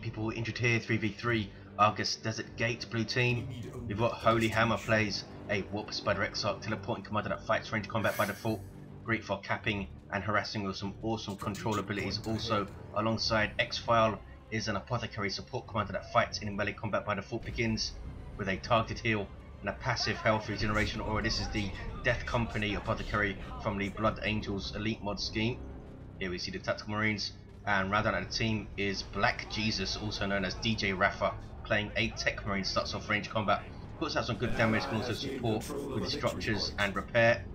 people injured here. 3v3 Argus Desert Gate blue team. We've got xHoLyHammerx plays a Warp Spider Exarch teleporting commander that fights range combat by default. Great for capping and harassing with some awesome control abilities. Also alongside XPhial is an Apothecary support commander that fights in melee combat by default, begins with a targeted heal and a passive health regeneration aura. This is the Death Company Apothecary from the Blood Angels Elite mod scheme. Here we see the Tactical Marines, and rounding out the team is Black Jesus, also known as DJ Rafa, playing a Techmarine. Starts off range combat, puts out some good damage, can also support with the structures and repair.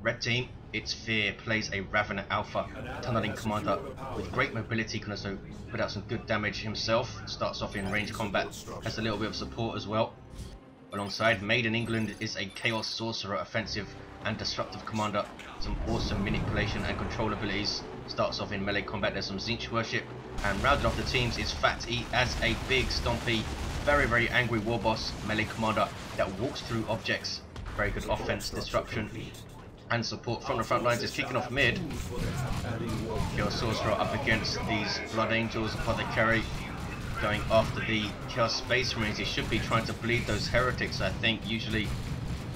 Red team, it's Fear, plays a Ravener Alpha tunneling commander with great mobility, can also put out some good damage himself. Starts off in range combat, has a little bit of support as well. Alongside Made in England is a Chaos Sorcerer, offensive and destructive commander, some awesome manipulation and control abilities. Starts off in melee combat, there's some Tzeentch worship, and rounded off the teams is PhatE as a big stompy, very angry Warboss melee commander that walks through objects. Very good offense, disruption and support from the front lines. Is kicking off mid. Chaos Sorcerer up against these Blood Angels, Apothecary going after the Chaos Space Marines. He should be trying to bleed those heretics. I think usually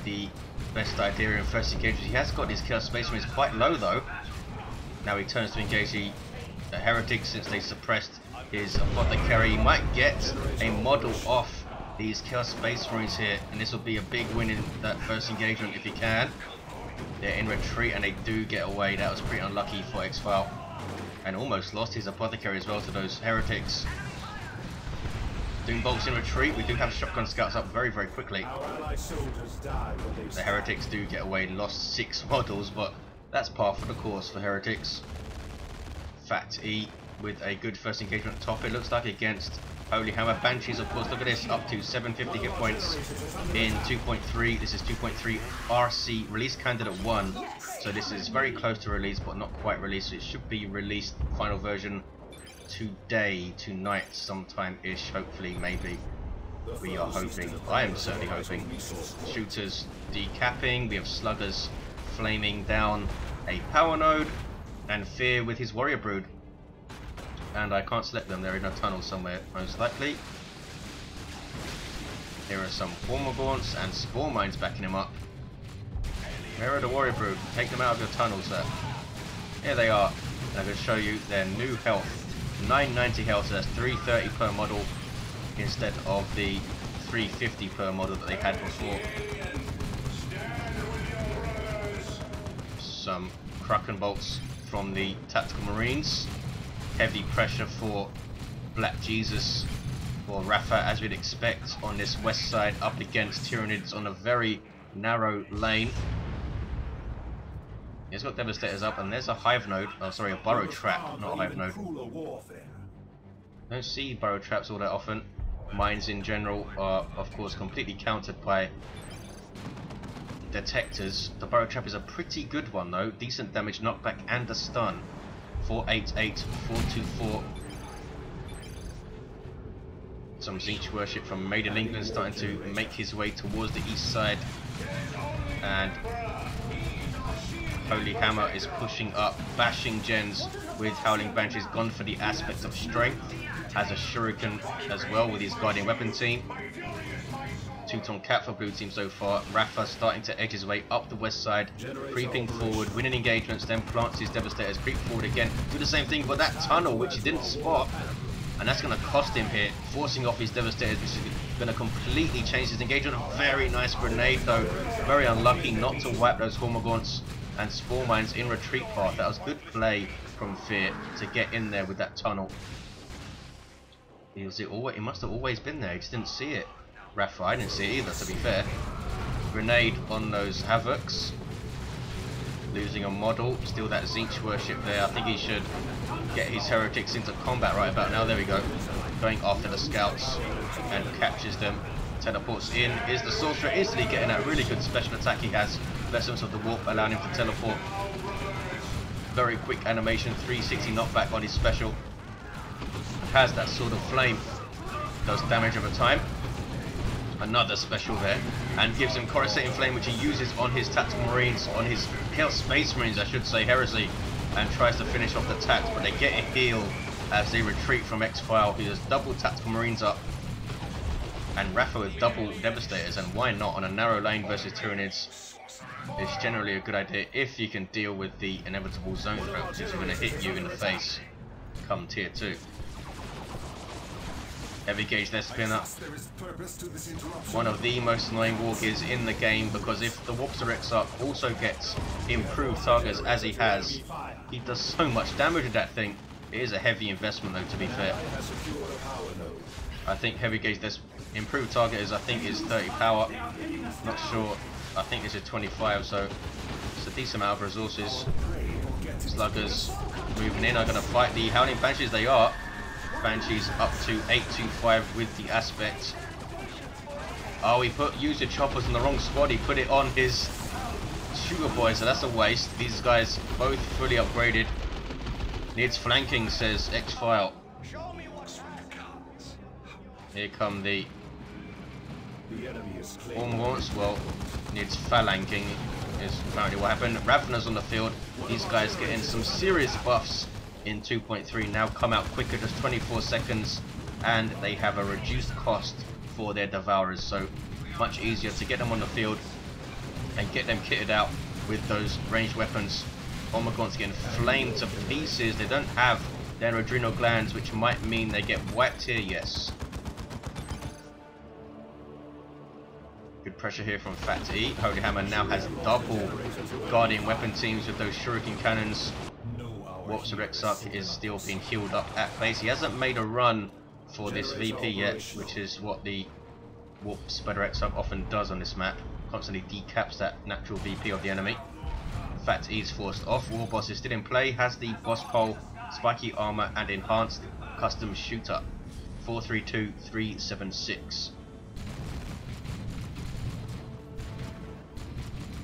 the best idea in first engagement. He has got his Chaos Space Marines quite low though. Now he turns to engage the heretics since they suppressed his Apothecary. He might get a model off these Chaos Space Marines here, and this will be a big win in that first engagement if he can. They're in retreat and they do get away. That was pretty unlucky for XPhial, and almost lost his Apothecary as well to those heretics. Doombolt's in retreat. We do have shotgun scouts up very quickly. The heretics do get away, lost 6 models, but that's par for the course for heretics. PhatE with a good first engagement top, it looks like, against xHoLyHammerx. Banshees, of course, look at this, up to 750 hit points in 2.3. This is 2.3 RC release candidate 1, so this is very close to release but not quite released. It should be released final version today, tonight, sometime-ish, hopefully, maybe. We are hoping. I am certainly hoping. Shooters decapping. We have sluggers flaming down a power node, and Fear with his warrior brood. And I can't select them. They're in a tunnel somewhere, most likely. Here are some Formagaunts and Spore Mines backing him up. Where are the warrior brood? Take them out of your tunnel, sir. Here they are. I'm going to show you their new health. 990 health, so that's 330 per model instead of the 350 per model that they had before. Some Kraken bolts from the Tactical Marines. Heavy pressure for Black Jesus or Rafa, as we'd expect, on this west side up against Tyranids on a very narrow lane. He's got Devastators up, and there's a hive node. Oh, sorry, a burrow trap, not a hive node. Don't see burrow traps all that often. Mines in general are, of course, completely countered by detectors. The burrow trap is a pretty good one, though. Decent damage, knockback, and a stun. 488, 424. Some Tzeentch worship from Made in England starting to make his way towards the east side, and xHoLyHammerx is pushing up, bashing gens with Howling Banshees, gone for the aspect of strength, has a Shuriken as well with his Guardian Weapon team. 2-ton cap for blue team so far. Rafa starting to edge his way up the west side, creeping forward, winning engagements, then plants his Devastators, creep forward again, do the same thing, but that tunnel which he didn't spot, and that's going to cost him here, forcing off his Devastators, which is going to completely change his engagement. Very nice grenade though, very unlucky not to wipe those Formagaunts and Spore Mines in retreat path. That was good play from Fear to get in there with that tunnel. It must have always been there, he just didn't see it. Rafa, I didn't see it either, to be fair. Grenade on those Havocs. Losing a model, still that Tzeentch worship there. I think he should get his heretics into combat right about now. There we go. Going after the scouts and captures them. Teleports in. Is the Sorcerer instantly getting that really good special attack he has. Vessels of the Warp allowing him to teleport. Very quick animation, 360 knockback on his special. Has that Sword of Flame. Does damage over time. Another special there, and gives him Coruscating Flame, which he uses on his Tactical Marines, on his Chaos Space Marines I should say, Heresy, and tries to finish off the attacks, but they get a heal as they retreat from XPhial, who has double tactical marines up, and Rafa with double devastators. And why not on a narrow lane versus Tyranids? It's generally a good idea if you can deal with the inevitable zone threat, which is going to hit you in the face come tier 2. Heavy gauge their spinner. One of the most annoying wargears in the game, because if the Warboss Exarch also gets improved targets as he has, he does so much damage with that thing. It is a heavy investment though, to be fair. I think heavy gauge their improved target is, I think, is 30 power. Not sure. I think this is 25, so it's a decent amount of resources. Sluggers moving in are going to fight the Howling Banshees. They are. Banshees up to 825 with the aspect. Oh, he used the choppers in the wrong squad. He put it on his shooter boy, so that's a waste. These guys both fully upgraded. Needs flanking, says XPhial. Here come the Warboss. Well, needs phalanking is apparently what happened. Ravna's on the field. These guys getting some serious buffs in 2.3, now come out quicker, just 24 seconds, and they have a reduced cost for their Devourers, so much easier to get them on the field and get them kitted out with those ranged weapons. Omicron's getting flamed to pieces. They don't have their adrenal glands, which might mean they get whacked here, yes. Good pressure here from PhatE. xHoLyHammer now has double Guardian weapon teams with those Shuriken cannons. Warboss Exarch is still being healed up at base. He hasn't made a run for this VP yet, which is what the Warboss Exarch often does on this map. Constantly decaps that natural VP of the enemy. PhatE is forced off. Warboss is still in play, has the boss pole, spiky armor, and enhanced custom shooter. 432-376.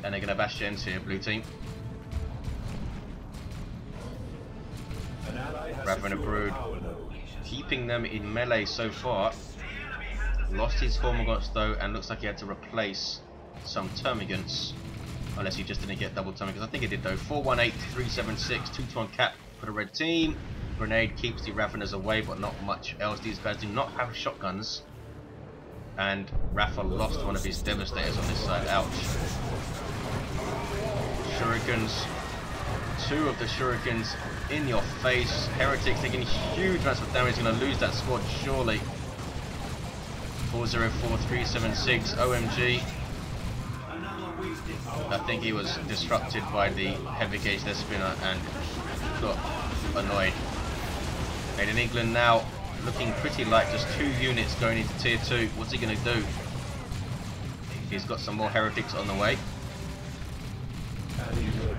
And they're going to bash gens here, blue team. Raven and Brood keeping them in melee so far. Lost his Hormagaunts though, and looks like he had to replace some Termagants, unless he just didn't get double Termagants. I think he did though. 418-376, 2-to-1 cap for the red team. Grenade keeps the Raveners away, but not much else. These guys do not have shotguns, and Rafa lost one of his Devastators on this side. Ouch. Shurikens. Two of the Shurikens in your face. Heretics taking huge amounts of damage. Going to lose that squad surely. 404-376 OMG. I think he was disrupted by the heavy gauge their spinner and got annoyed. Made in England now looking pretty like just 2 units going into tier 2. What's he going to do? He's got some more heretics on the way.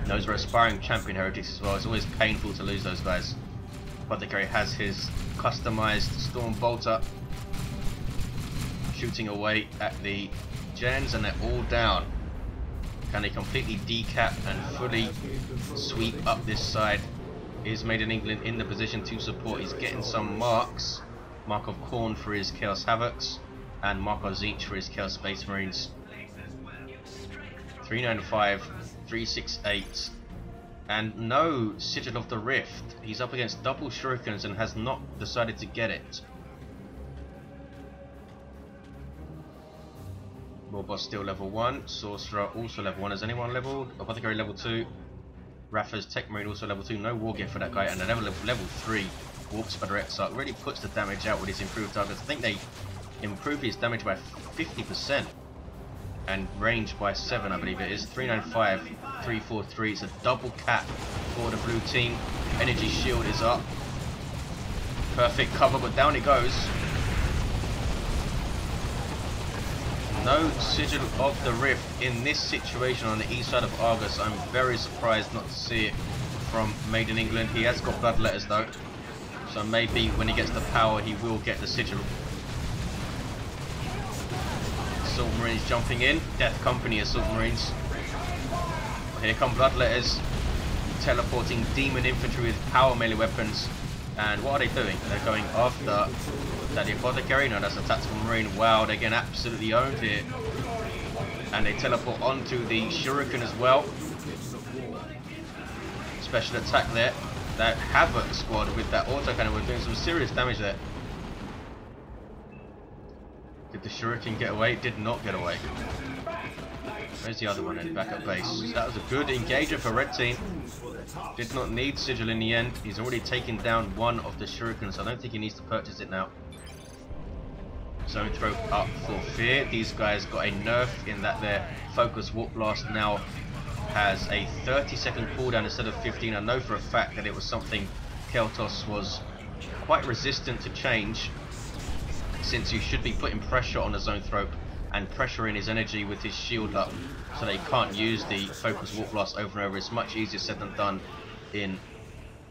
Those are aspiring champion heretics as well. It's always painful to lose those guys. Apothecary has his customized Storm Bolter, shooting away at the gens, and they're all down. Can they completely decap and fully sweep up this side? Is Made in England in the position to support? He's getting some marks. Mark of Khorne for his Chaos Havocs, and Mark of Tzeentch for his Chaos Space Marines. 395-368, and no Sigil of the Rift. He's up against double Shurikens and has not decided to get it. Warboss still level 1, Sorcerer also level 1. Is anyone leveled? Apothecary level 2, Rafa's Techmarine also level 2. No war gear for that guy, and another level 3 Warboss Exarch really puts the damage out with his improved targets. I think they improved his damage by 50%. And range by 7, I believe it is. 395-343. It's a double cap for the blue team. Energy shield is up. Perfect cover, but down it goes. No Sigil of the Rift in this situation on the east side of Argus. I'm very surprised not to see it from Made in England. He has got bloodletters though, so maybe when he gets the power he will get the Sigil. Assault Marines jumping in. Death Company Assault Marines. Here come Bloodletters, teleporting Demon Infantry with power melee weapons. And what are they doing? They're going after the Apothecary. No, that's a Tactical Marine. Wow, they're getting absolutely owned here. And they teleport onto the Shuriken as well. Special attack there. that Havoc squad with that autocannon were doing some serious damage there. Did the Shuriken get away? Did not get away. Where's the other one then? Back at base. That was a good engager for red team. Did not need Sigil in the end. He's already taken down one of the Shurikens, so I don't think he needs to purchase it now. Zone throw up for Fear. These guys got a nerf in that their focus warp blast now has a 30-second cooldown instead of 15. I know for a fact that it was something Keltos was quite resistant to change, since you should be putting pressure on the zone throw and pressuring his energy with his shield up so that he can't use the focus warp blast over and over. It's much easier said than done in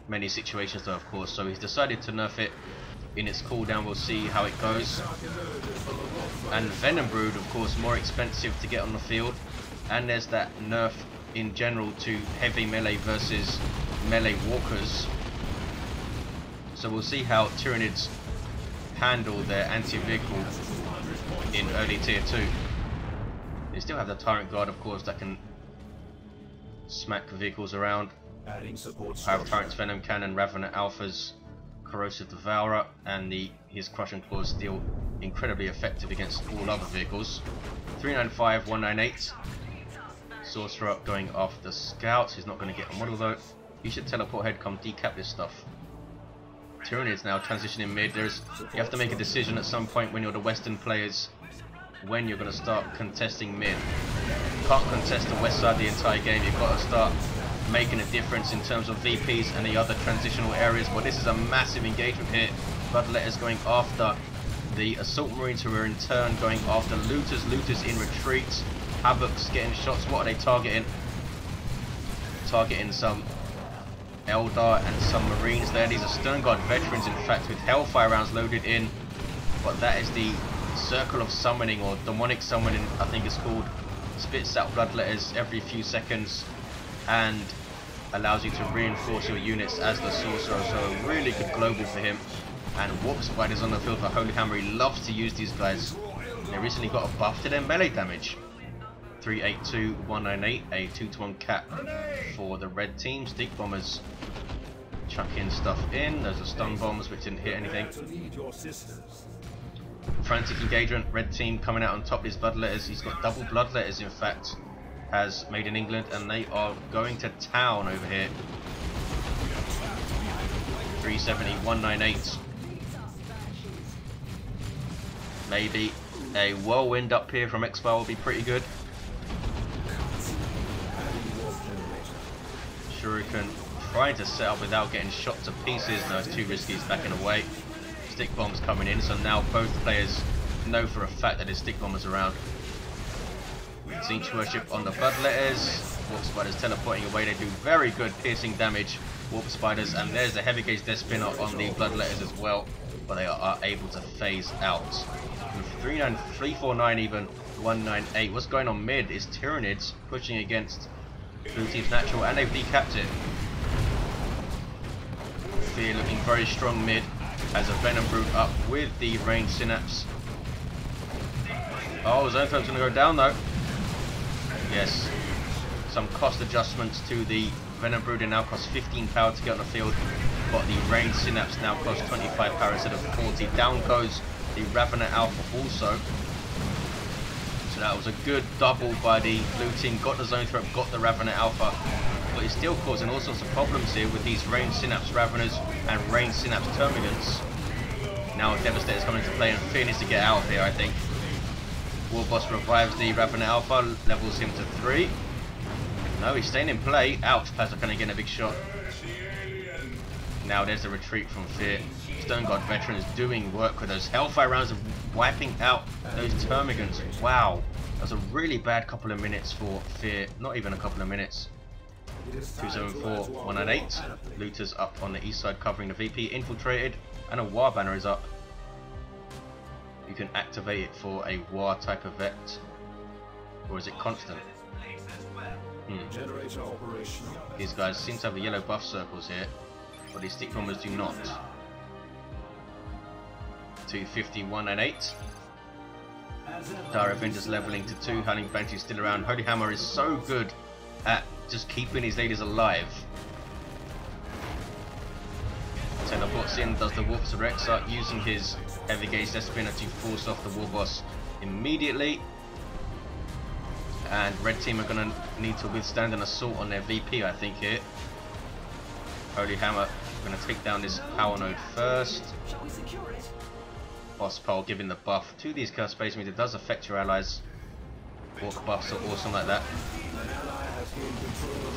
many situations though, of course. So he's decided to nerf it in its cooldown. We'll see how it goes. And Venom Brood, of course, more expensive to get on the field. And there's that nerf in general to heavy melee versus melee walkers. So we'll see how Tyranids handle their anti-vehicle in early tier 2. They still have the Tyrant Guard, of course, that can smack vehicles around. I have Tyrant's Venom Cannon, Ravenant Alpha's Corrosive Devourer, and his Crushing Claws still incredibly effective against all other vehicles. 395, 198. Sorcerer going after Scouts. He's not going to get a model though. He should teleport ahead, come decap this stuff. Tyranids now transitioning mid. You have to make a decision at some point when you're the Western players when you're going to start contesting mid. You can't contest the west side the entire game. You've got to start making a difference in terms of VPs and the other transitional areas. But this is a massive engagement here. Bloodletters going after the Assault Marines, who are in turn going after Looters. Looters in retreat. Havoc's getting shots. What are they targeting? Targeting some Eldar and some Marines there. These are Stern Guard veterans, in fact, with Hellfire rounds loaded in. But that is the Circle of Summoning, or Demonic Summoning, I think it's called. Spits out bloodletters every few seconds and allows you to reinforce your units as the Sorcerer. So a really good global for him. And Warp Spiders on the field for xHoLyHammerx. He loves to use these guys. They recently got a buff to their melee damage. 382, 198, a 2-to-1 cap for the red team. Stick Bombers chucking stuff in. Those are stun bombs which didn't hit anything. Frantic engagement, red team coming out on top of his bloodletters. He's got double bloodletters, in fact, has made in England, and they are going to town over here. 370, 198. Maybe a whirlwind up here from XPhial will be pretty good. Shuriken trying to set up without getting shot to pieces. No, it's too risky, he's backing away. Stick bombs coming in, so now both players know for a fact that there's stick bombers around. Tzeentch Worship on the bloodletters. Warp Spiders teleporting away. They do very good piercing damage. Warp Spiders, and there's the heavy gauge Death Spinner on the bloodletters as well, but they are able to phase out. 349 even, 198. What's going on mid is Tyranids pushing against Blue Team's Natural, and they've decapped it. Fear looking very strong mid, has a Venom Brood up with the range Synapse. Oh, Zone Throat's going to go down though. Yes, some cost adjustments to the Venom Brood. It now costs 15 power to get on the field, but the range Synapse now costs 25 power instead of 40. Down goes the Ravenant Alpha also. So that was a good double by the blue team. Got the Zone Throat, got the Ravenant Alpha, but it's still causing all sorts of problems here with these range Synapse Raveners and range Synapse Termagants. Now Devastator's coming into play, and Fear needs to get out of here, I think. Warboss revives the Ravenant Alpha, levels him to 3. No, he's staying in play. Ouch, Plasma Cannon getting a big shot. Now there's a retreat from Fear. Stone Guard veterans doing work with those Hellfire rounds of wiping out those Termagants. Wow, that was a really bad couple of minutes for Fear. Not even a couple of minutes. 274, 198. Looters up on the east side covering the VP. Infiltrated, and a War Banner is up. You can activate it for a War type effect. Or is it constant? These guys seem to have the yellow buff circles here, but these stick bombers do not. 250, 198. Dire Avengers leveling to 2. Howling Banshee still around. xHoLyHammerx is so good at just keeping his ladies alive. jumps in, does the Warboss of Exarch, using his heavy gauge Death Spinner to force off the Warboss immediately. And red team are going to need to withstand an assault on their VP, I think, here. Holy Hammer going to take down this power node first. Boss Pole giving the buff to these Chaos Space Marines. It does affect your allies. Orc buffs are awesome like that.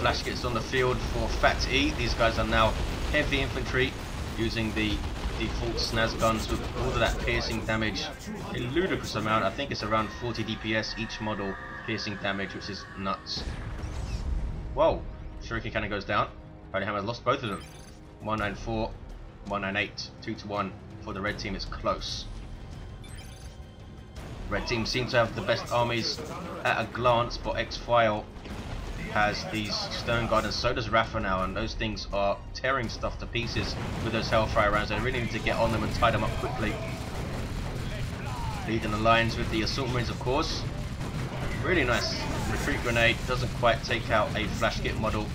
Flash gets on the field for PhatE. These guys are now heavy infantry using the default snaz guns with all of that piercing damage. A ludicrous amount. I think it's around 40 DPS each model piercing damage, which is nuts. Whoa! Shuriken Cannon goes down. Holy Hammer lost both of them. 194, 198, 2-1 for the red team. It's close. Red team seems to have the best armies at a glance, but XPhial has these Stone Guard, and so does Rafa now, and those things are tearing stuff to pieces with those Hellfire rounds. They really need to get on them and tie them up quickly. Leading the lines with the Assault Marines, of course. Really nice retreat grenade, doesn't quite take out a Flash Git model.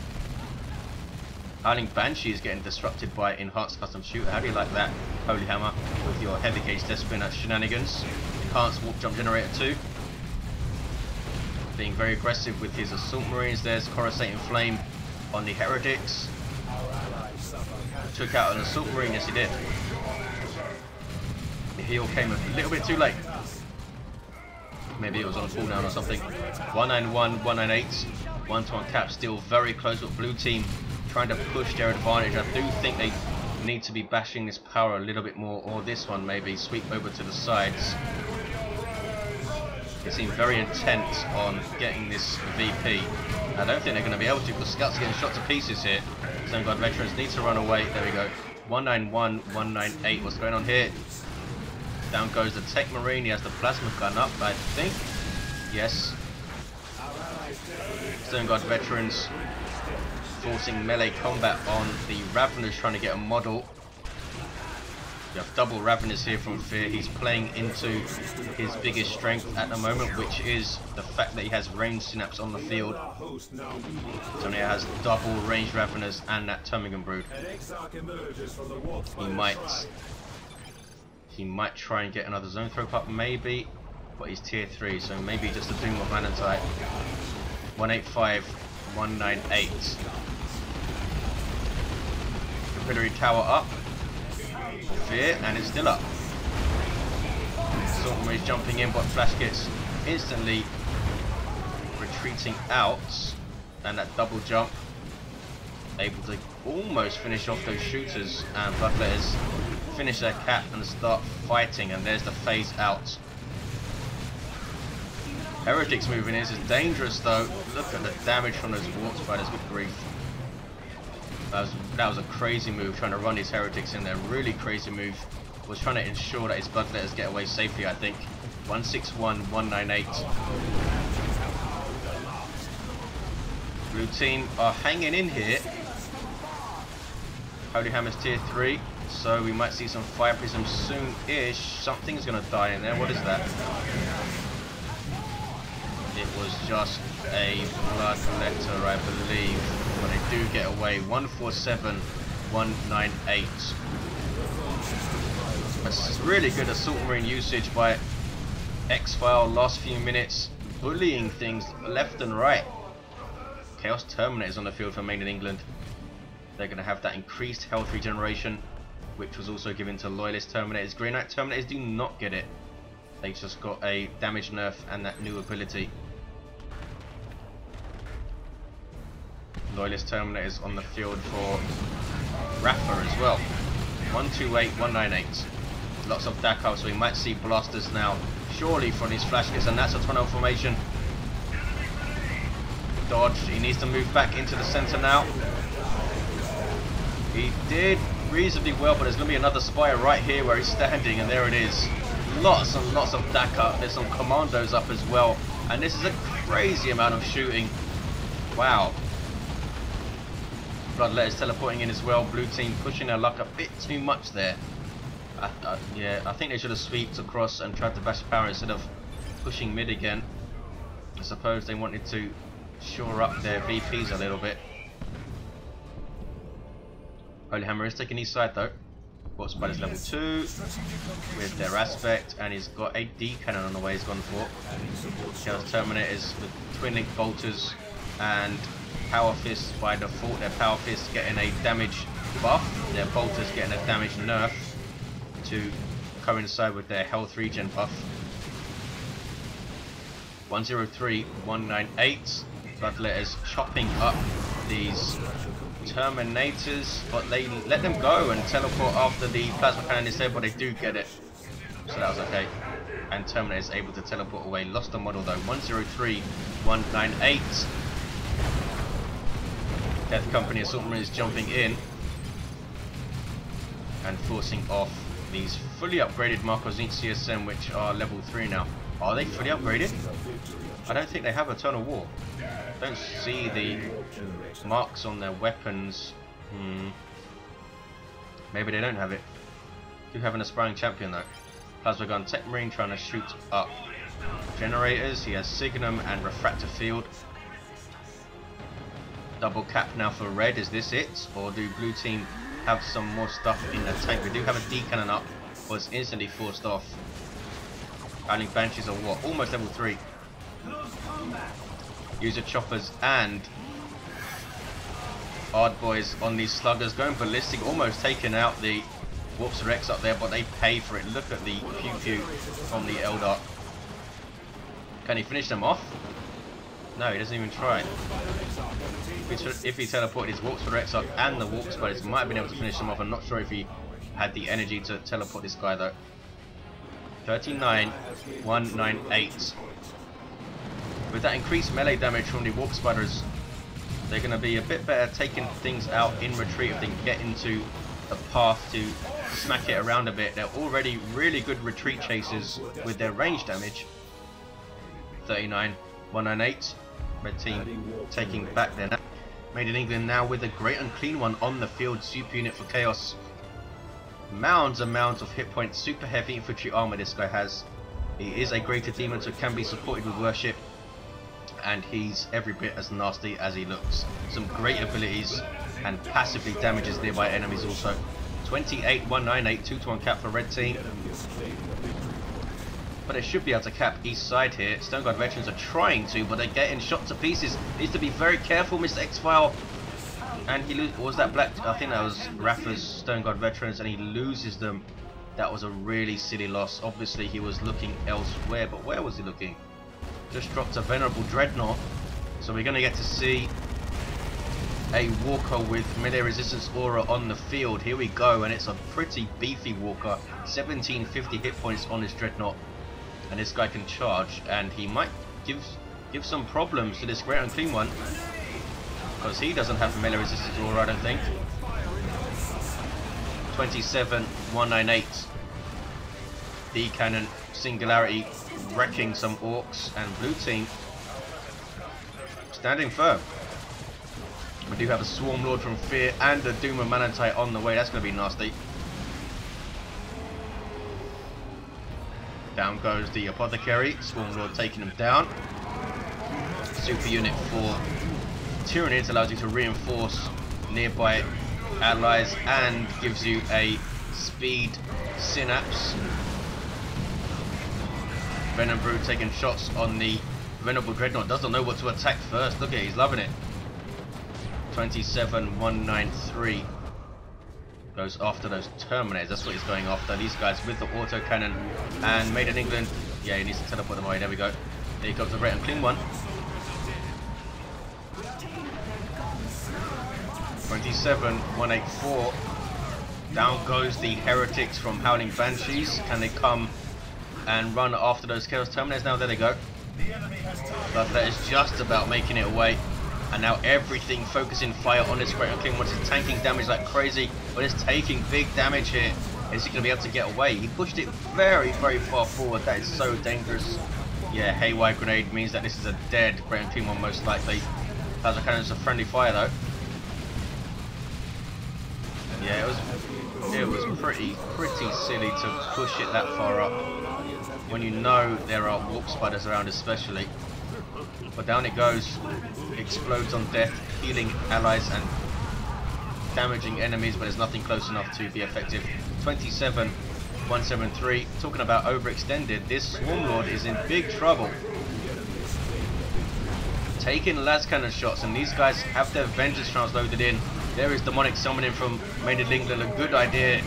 Howling Banshee is getting disrupted by Enhanced Custom Shooter. How do you like that, Holy Hammer, with your heavy gauge Death Spinner shenanigans? Enhanced Warp Jump Generator 2. Being very aggressive with his Assault Marines. There's Coruscating Flame on the Heretics. Took out an Assault Marine, yes he did. The heal came a little bit too late. Maybe it was on cooldown or something. 191, 198. 1-1 cap, still very close with blue team trying to push their advantage. I do think they need to be bashing this power a little bit more, or this one maybe, sweep over to the sides. They seem very intent on getting this VP. I don't think they're going to be able to, because Scouts are getting shot to pieces here. Stone Guard veterans need to run away. There we go. 191, 198. What's going on here? Down goes the Techmarine. He has the plasma gun up, I think. Yes. Stone Guard veterans forcing melee combat on the Raveners, trying to get a model. You have double Raveners here from Fear. He's playing into his biggest strength at the moment, which is the fact that he has range synapse on the field. So now he has double range Raveners and that Termigan Brood. He might try and get another zone throw up, maybe, but he's tier 3, so maybe just a Doom of Manatite. 185, 198. Capillary Tower up. Fear, and it's still up. Assault Marines jumping in, but Flash gets instantly retreating out, and that double jump able to almost finish off those shooters, and Bloodletters finish their cap and start fighting, and there's the phase out. Heretics moving in. This is dangerous though. Look at the damage from those Warp Spiders, good grief. That was a crazy move, trying to run his Heretics in there. Really crazy move. Was trying to ensure that his Bloodletters get away safely, I think. 161, 198. Blue team are hanging in here. Holy Hammer's tier 3, so we might see some Fire Prisms soon-ish. Something's going to die in there. What is that? It was just a Bloodletter, I believe. But they do get away. 147, 198. That's really good Assault Marine usage by XPhial. Last few minutes, bullying things left and right. Chaos Terminators on the field for Maine and England. They're going to have that increased health regeneration, which was also given to Loyalist Terminators. Grey Knight Terminators do not get it. They just got a damage nerf and that new ability. Loyalist Terminators on the field for Rafa as well. 128, 198. Lots of Dakar, so we might see blasters now, surely, from these Flash Kits, and that's a tunnel formation. Dodge, he needs to move back into the center now. He did reasonably well, but there's going to be another Spire right here where he's standing, and there it is. Lots and lots of Dakar. There's some Commandos up as well, and this is a crazy amount of shooting. Wow. Bloodletters teleporting in as well. Blue team pushing their luck a bit too much there. Yeah, I think they should have sweeped across and tried to bash power instead of pushing mid again. I suppose they wanted to shore up their VPs a little bit. Holy Hammer is taking east side though. Warp Spider's level 2 with their aspect, and he's got a D cannon on the way he's gone for. Chaos Terminators with Twin Link Bolters and Power Fists by default. Their Power Fists getting a damage buff, their Bolters getting a damage nerf to coincide with their health regen buff. 103, 198. Bloodletters chopping up these Terminators, but they let them go and teleport after the plasma cannon instead, but they do get it, so that was okay. And Terminator is able to teleport away. Lost the model though. 103, 198. Death Company Assaultman is jumping in and forcing off these fully upgraded Marcos CSM, which are level 3 now. Are they fully upgraded? I don't think they have Eternal War. Don't see the marks on their weapons. Maybe they don't have it. Do have an aspiring champion though. Plasma gun Techmarine trying to shoot up generators. He has Signum and Refractor Field. Double cap now for red. Is this it? Or do blue team have some more stuff in the tank? We do have a D cannon up, but it's instantly forced off. Howling Banshees are what? Almost level 3. User choppers and hard boys on these sluggers, going ballistic, almost taking out the Warpster X up there, but they pay for it. Look at the pew pew from the Eldar. Can he finish them off? No, he doesn't even try. If he teleported his Warpster X up and the Warp Spiders, he might have been able to finish them off. I'm not sure if he had the energy to teleport this guy though. 39, 198. With that increased melee damage from the Warp Spiders, they're going to be a bit better taking things out in retreat if they can get into a path to smack it around a bit. They're already really good retreat chasers with their range damage. 39, 198. Red team taking back their Made in England now with a Great Unclean One on the field. Super unit for Chaos. Mounds and mounds of hit points. Super heavy infantry armor this guy has. He is a greater demon, so can be supported with worship. And he's every bit as nasty as he looks. Some great abilities and passively damages nearby enemies also. 28, 198, 2-to-1 cap for red team. But they should be able to cap east side here. Stone Guard veterans are trying to, but they're getting shot to pieces. Needs to be very careful, Mr. XPhial. And he was that black? I think that was Rafa's Stone Guard veterans, and he loses them. That was a really silly loss. Obviously, he was looking elsewhere, but where was he looking? Just dropped a Venerable Dreadnought. So we're going to get to see a Walker with melee resistance aura on the field. Here we go, and it's a pretty beefy Walker. 1750 hit points on his Dreadnought. And this guy can charge, and he might give some problems to this Great Unclean One, because he doesn't have melee resistance aura, I don't think. 27, 198. D cannon Singularity wrecking some Orks, and blue team standing firm. We do have a Swarm Lord from Fear and a Doom of Manatite on the way. That's going to be nasty. Down goes the Apothecary. Swarm Lord taking him down. Super unit for Tyranids allows you to reinforce nearby allies and gives you a speed synapse. Venom Brood taking shots on the Venerable Dreadnought. Doesn't know what to attack first. Look at it, he's loving it. 27, 193. Goes after those Terminators. That's what he's going after. These guys with the autocannon. And Made in England. Yeah, he needs to teleport them away. There we go. There comes the Great Unclean One. 27, 184. Down goes the Heretics from Howling Banshees. Can they come and run after those Chaos Terminators? Now there they go. Bloodlet is just about making it away. And now everything focusing fire on this Great Unclean One. It's tanking damage like crazy, but it's taking big damage here. Is he going to be able to get away? He pushed it very, very far forward. That is so dangerous. Yeah, Haywire Grenade means that this is a dead Great Unclean One most likely. Plasma Cannon is a friendly fire though. Yeah, it was pretty silly to push it that far up when you know there are Warp Spiders around especially. But down it goes, explodes on death, healing allies and damaging enemies, but there's nothing close enough to be effective. 27-173. Talking about overextended, this Swarm Lord is in big trouble. Taking las cannon shots, and these guys have their Vengeance Rounds loaded in. There is Demonic Summoning from Maynard England. A good idea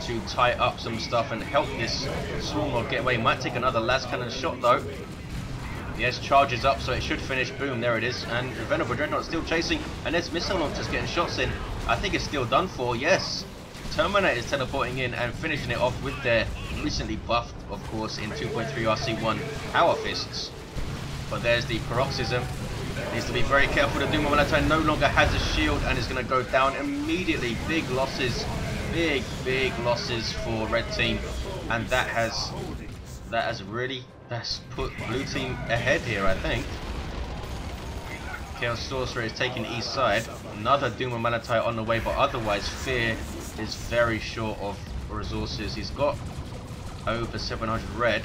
to tie up some stuff and help this Swarm Lord get away. Might take another las cannon shot though. Yes, charges up, so it should finish. Boom, there it is. And Venerable Dreadnought still chasing, and there's missile launchers getting shots in. I think it's still done for, yes. Terminators teleporting in and finishing it off with their recently buffed, of course, in 2.3 RC1 Power Fists. But there's the Paroxysm. Needs to be very careful. The Doom of Malatai no longer has a shield and is going to go down immediately. Big losses. Big losses for red team. And that's put blue team ahead here, I think. Chaos Sorcerer is taking east side. Another Doom of Malatai on the way, but otherwise Fear is very short of resources. He's got over 700 red.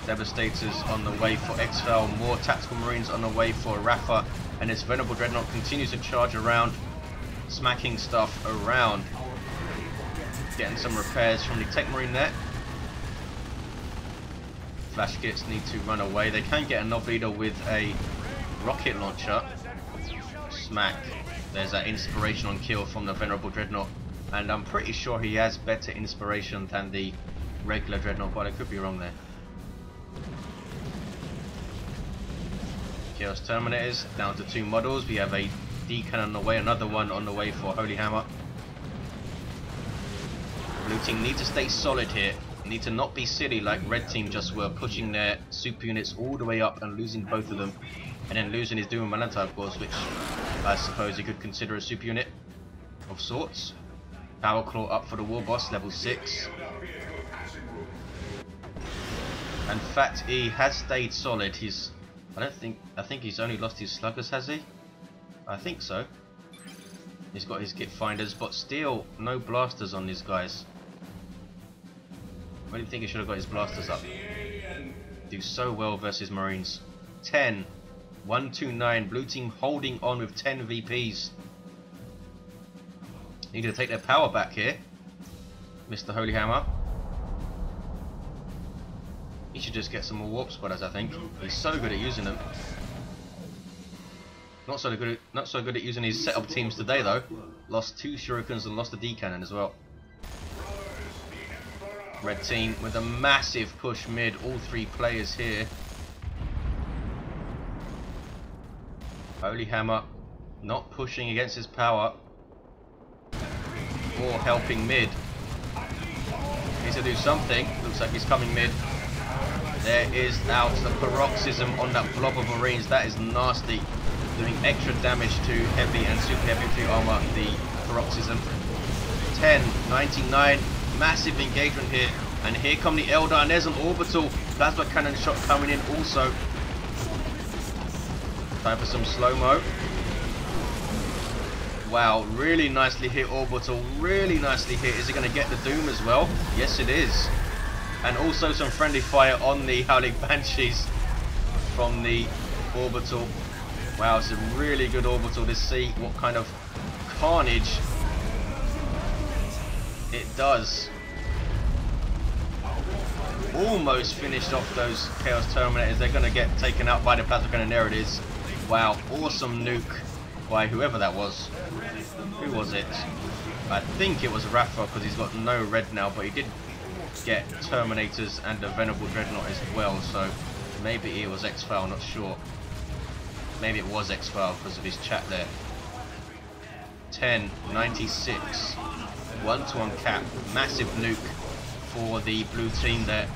Devastators on the way for XPhial, more Tactical Marines on the way for Rafa, and this Venerable Dreadnought continues to charge around, smacking stuff around. Getting some repairs from the Techmarine there. Flash kits need to run away. They can get a Knob Leader with a rocket launcher. Smack. There's that inspiration on kill from the Venerable Dreadnought, and I'm pretty sure he has better inspiration than the regular Dreadnought, but I could be wrong there. Chaos Terminators down to 2 models. We have a D-Cannon on the way, another one on the way for Holy Hammer. Blue team need to stay solid here. Need to not be silly like red team just were, pushing their super units all the way up and losing both of them, and then losing his Doom and Malatai, of course, which I suppose you could consider a super unit of sorts. Power Claw up for the Warboss, level 6. And PhatE has stayed solid. I think he's only lost his sluggers, has he? I think so. He's got his Git Finders, but still no blasters on these guys. I really think he should have got his blasters up. Do so well versus Marines. 10-129. Blue team holding on with 10 VPs. Need to take their power back here, Mr. Holy Hammer. He should just get some more warp spotters, I think. He's so good at using them. Not so good at using his setup teams today though. Lost 2 shurikens and lost a D-Cannon as well. Red team with a massive push mid, all 3 players here. Holy Hammer not pushing against his power or helping mid. Needs to do something. Looks like he's coming mid. There is out the Paroxysm on that blob of Marines. That is nasty. Doing extra damage to heavy and super heavy infantry armor, the Paroxysm. 10-99. Massive engagement here. And here come the Eldar, and there's an orbital plasma cannon shot coming in also. Time for some slow-mo. Wow, really nicely hit orbital. Really nicely hit. Is it going to get the Doom as well? Yes, it is. And also some friendly fire on the Howling Banshees from the orbital. Wow, it's a really good orbital. Let's see what kind of carnage it does. Almost finished off those Chaos Terminators. They're going to get taken out by the plasma cannon. There it is. Wow, awesome nuke by whoever that was. Who was it? I think it was Rafa, because he's got no red now, but he did get Terminators and a Venerable Dreadnought as well, so maybe it was XPhial, not sure. Maybe it was XPhial because of his chat there. 10-96. 1-to-1 cap. Massive nuke for the blue team there.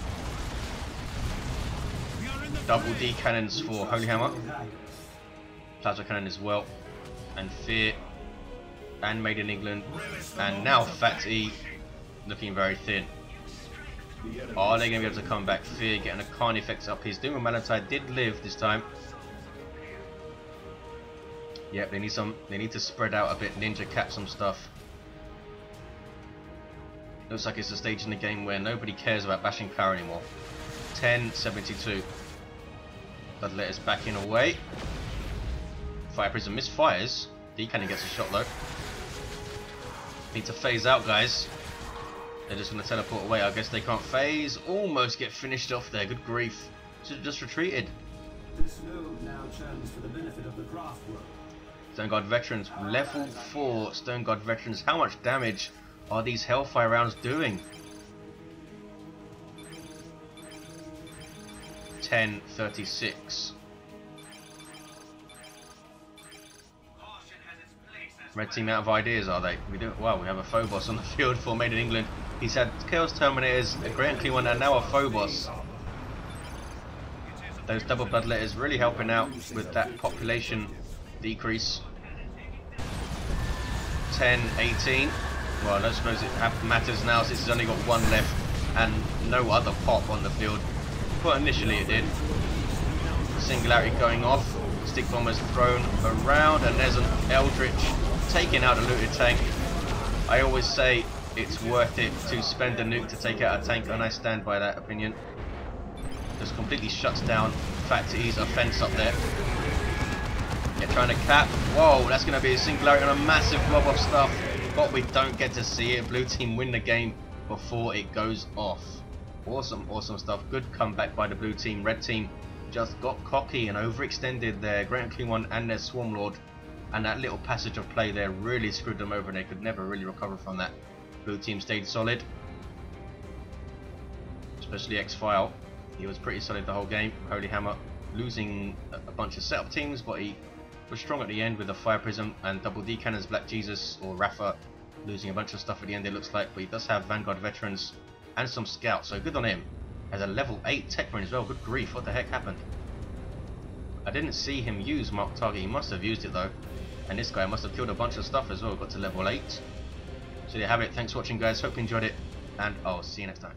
Double D cannons for Holy Hammer. Plasma cannon as well. And Fear. And Made in England. And now PhatE looking very thin. Are they going to be able to come back? Fear getting a Carnifex up. His Doom and Malatai did live this time. Yep, they need to spread out a bit, ninja cap some stuff. Looks like it's a stage in the game where nobody cares about bashing power anymore. 10-72. Bloodletter's backing away. Fire Prism misfires. D-Cannon gets a shot though. Need to phase out, guys. They're just going to teleport away. I guess they can't phase. Almost get finished off there. Good grief. Should have just retreated. This node now churns for the benefit of the craft world. Stone Guard Veterans, level 4 Stone Guard Veterans. How much damage are these Hellfire rounds doing? 1036. Red team out of ideas, are they? We do. Well, we have a Phobos on the field for Made in England. He's had Chaos Terminators, a Great and Clean one, and now a Phobos. Those double bloodletters really helping out with that population decrease. 10, 18. Well, I don't suppose it matters now since it's only got one left and no other pop on the field. But initially it did. Singularity going off. Stick bombers thrown around, and there's an Eldritch taking out a looted tank. I always say it's worth it to spend a nuke to take out a tank, and I stand by that opinion. Just completely shuts down PhatE's offense up there. Yeah, trying to cap. Whoa, that's going to be a singularity on a massive blob of stuff, but we don't get to see it. Blue team win the game before it goes off. Awesome, awesome stuff. Good comeback by the blue team. Red team just got cocky and overextended their Great and Clean one and their Swarm Lord, and that little passage of play there really screwed them over, and they could never really recover from that. Blue team stayed solid, especially XPhial. He was pretty solid the whole game. xHoLyHammerx losing a bunch of setup teams, but he was strong at the end with the Fire Prism and double D cannons. Black Jesus or Rafa losing a bunch of stuff at the end, it looks like, but he does have Vanguard Veterans and some scouts, so good on him. Has a level 8 Techmarine as well. Good grief, what the heck happened? I didn't see him use Mark Target. He must have used it though, and this guy must have killed a bunch of stuff as well. Got to level 8. So there you have it. Thanks for watching, guys. Hope you enjoyed it, and I'll see you next time.